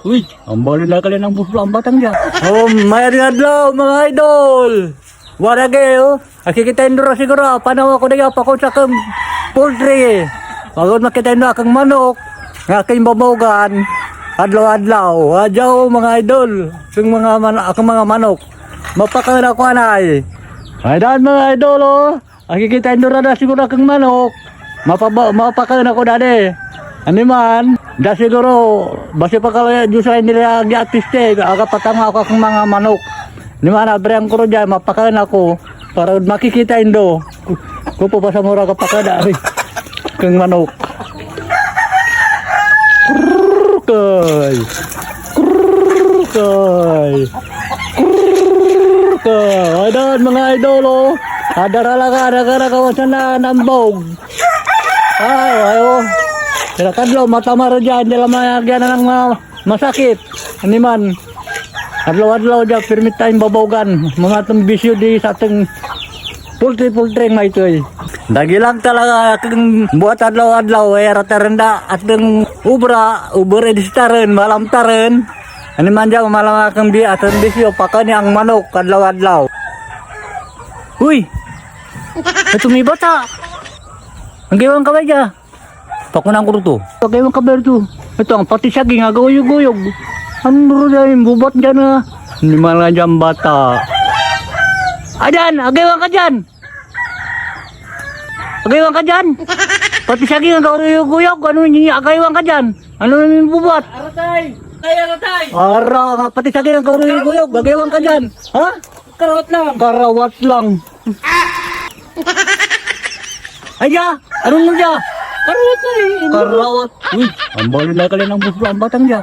Uy, ang bali na kali ng buslo ang batang dyan. Oh, may adlaw mga idol. Wala kayo. Akikita indro siguro. Panaw ako na pa ko sa kang poultry. Pagod makita indro akang manok. Nga aking babogan. Adlaw-adlaw. Adyaw mga idol. Yung akang mga manok. Mapakain ako anay. Ayan mga idol oh. Akikita indro na siguro akang manok. Mapakain ako dali. Ano man, da siguro, basi pa kala Diyos ay nila gi-artiste, aga patama ako akong mga manok. Ano man, abrang ko dyan, mapakain ako, para makikita indo. Kupo pa sa mura kapakada, kang manok. Kurkay! Kurkay! Kurkay! Adan mga idolo, adaralaga, kawasan na nambog. Ayo. Kadlaw matamara dyan, dila mayagyan na ng masakit. Ano man, adlaw-adlaw dyan, permit tayong babawagan. Mga itong bisyo di sa ating poultry nga ito eh. Dagi lang talaga aking buhat adlaw-adlaw eh, ratarenda at ng ubra edistaren, malam taren. Ano man dyan, malam akong at ang bisyo, pakanya ang manok, adlaw-adlaw. Uy! Ito may bata! Ang gawang kamay dyan. Pakunang ko to. Pagay mong kabar to. Ito ang pati saging nga guyog-guyog. Ano rin yung bubat dyan ha? Hindi man nga dyan bata. Ayan! Agaywan ka dyan! Agaywan ka dyan! Pati saging nga guyog-guyog. Ano yung agaywan ka dyan? Ano yung bubat? Aratay! Aratay! Ara! Pati saging nga guyog-guyog. Agaywan ka dyan. Ha? Karawat lang! Karawat lang. Ayan! Anong mo dyan? Karawat na eh! Karawat. Uy, ang bali na kali ng buslo ang batang dyan.